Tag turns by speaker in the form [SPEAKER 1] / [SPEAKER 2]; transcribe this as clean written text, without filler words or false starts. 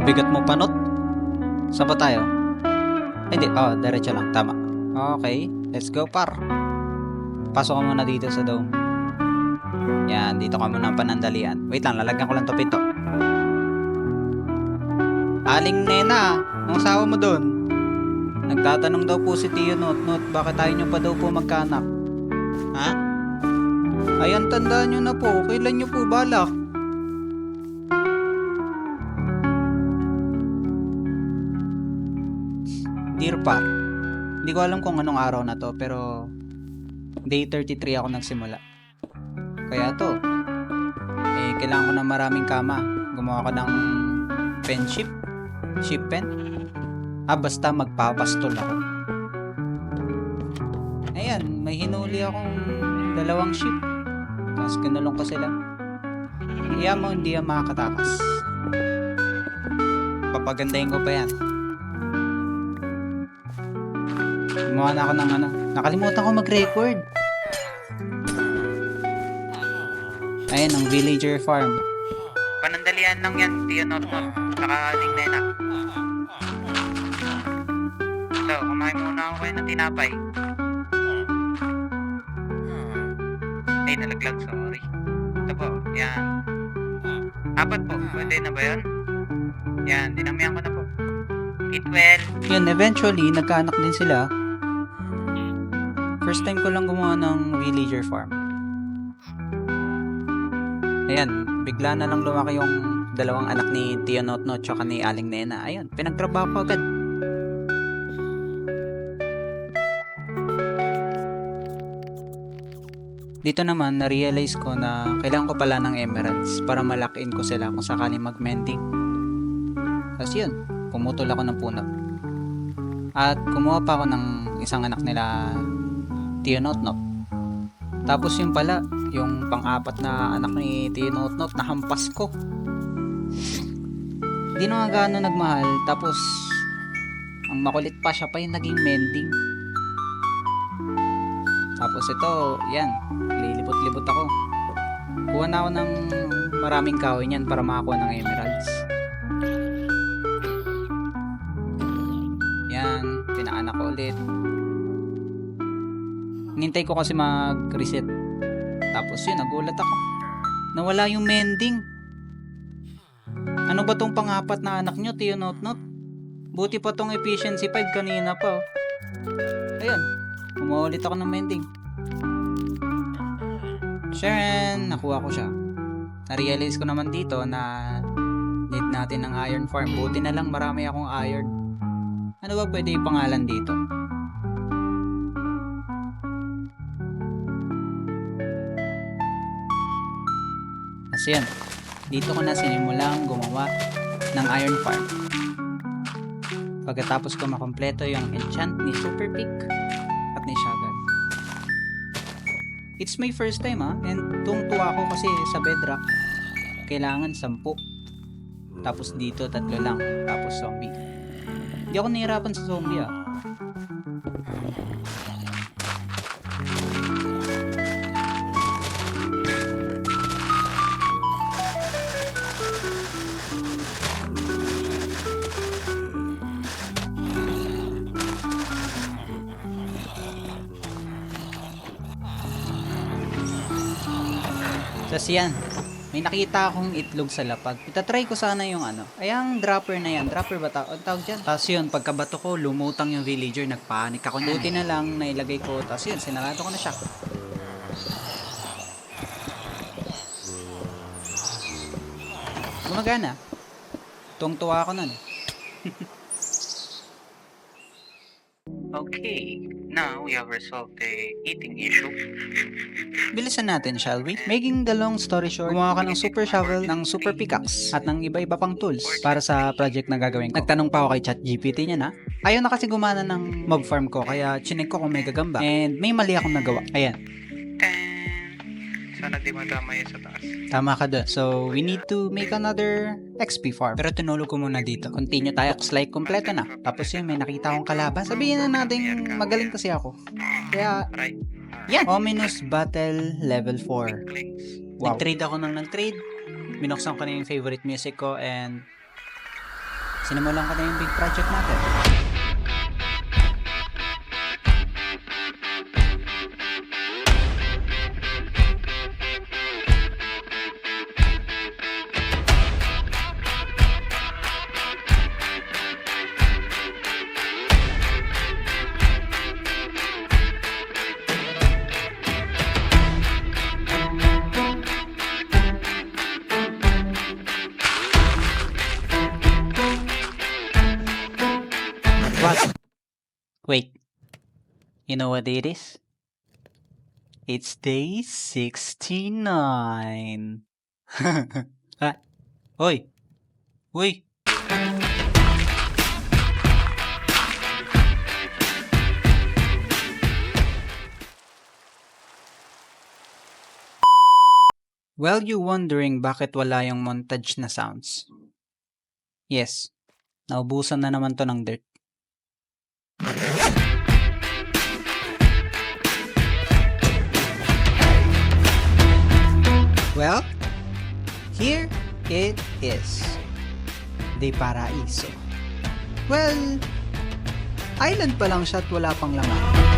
[SPEAKER 1] Ang bigat mo panot. Saan ba tayo? Ay, hindi. Oh, diretso lang. Tama. Okay. Let's go, par. Pasok ka muna dito sa dome. Yan. Dito ka muna panandalian. Wait lang. Lalagyan ko lang to pito. Aling Nena. Anong asawa mo doon? Nagtatanong daw po si Tio Notnot. Bakit tayo nyo pa daw po magkaanak? Ha? Ayan, tandaan nyo na po. Kailan nyo po balak? Dear pa, hindi ko alam kung anong araw na to, pero day 33 ako nagsimula. Kaya to, kailangan ko ng maraming kama. Gumawa ko ng pen ship pen. Basta magpapastol ako. Ayan, may hinuli akong 2 ship. Tapos kinulong ko sila. Iya mo, hindi yan makakatakas. Papagandahin ko pa yan. Gumawa na ako ng nakalimutan ko mag-record. Ayan, ang villager farm. Panandalian lang yan, Tio Notnot. Nakaling Nena. So, kumain muna ako kayo ng tinapay. Ay, nalaglag, sorry. Ito po, yan. 4 po, pwede na ba yun? Yan, dinamihan ko na po. Eat well. Yun, eventually, nagkaanak din sila. First time ko lang gumawa ng villager farm. Ayan, bigla na lang lumaki yung 2 anak ni Tio Notnot tsaka ni Aling Nena. Ayun, pinagtrabaho ko agad. Dito naman, na-realize ko na kailangan ko pala ng emeralds para ma-lock-in ko sila kung sakaling mag-mending. Tapos yun, pumutol ako ng puno. At kumuha pa ako ng isang anak nila Tio Notnot. Tapos yung pala, yung pang-4 na anak ni Tio Notnot, nahampas ko. Di na nga gaano nagmahal. Tapos, ang makulit pa, siya pa yung naging mending. Tapos ito, yan, lilibot-libot ako. Kuha na ako ng maraming kahoy niyan para makakuha ng emeralds. Yan, pinaanak ko ulit. Nintay ko kasi mag-reset. Tapos yun, nagulat ako. Nawala yung mending. Ano ba tong pang-4 na anak nyo, Tio Notnot? Buti pa tong efficiency 5 kanina pa. Ayun, kumuha ulit ako ng mending. Sharon, nakuha ko siya. Na-realize ko naman dito na need natin ng iron farm. Buti na lang marami akong iron. Ano ba pwede yung pangalan dito? Kasi yan, dito ko na sinimulang gumawa ng iron farm. Pagkatapos ko makompleto yung enchant ni Super Peak at ni Shagan. It's my first time and tungtuwa ako kasi sa bedrock kailangan 10. Tapos dito 3 lang, tapos zombie. Hindi ako nahihirapan sa zombie Tapos yan, may nakita akong itlog sa lapag. Itatry ko sana yung ayang dropper na yan. Dropper ba tawag dyan? Tapos yun, pagkabato ko, lumutang yung villager. Nagpanik ako. Buti na lang, nailagay ko. Tapos yun, sinarado ko na siya. Gumagana. Tuwang-tuwa ako nun. Okay, now we have resolved the eating issue. Bilisan natin, shall we? Making the long story short, gumawa ka ng super shovel, ng super pickaxe, at ng iba-iba pang tools para sa project na gagawin ko. Nagtanong pa ako kay ChatGPT niya na. Ayaw na kasi gumana ng mob farm ko, kaya chinek ko kung may gagamba. And may mali akong nagawa. Ayan. Sana di madamay sa taas. Tama ka doon. So, we need to make another XP farm. Pero tinulog ko muna dito. Continue tayo. Like, kompleto na. Tapos yun, may nakita akong kalaban. Sabihin na natin, magaling kasi ako. Kaya, yan. Ominous Battle Level 4. Wow. Nag-trade ako nang nag-trade. Binuksan ko na yung favorite music ko and sinimulan ko na yung big project natin. What? Wait. You know what it is? It's day 69. Ha? Hoy! Uy! Well, you wondering bakit wala yung montage na sounds? Yes, naubusan na naman to ng dirt. Well, here it is. De Paraiso. Well, island pa lang siya at wala pang laman.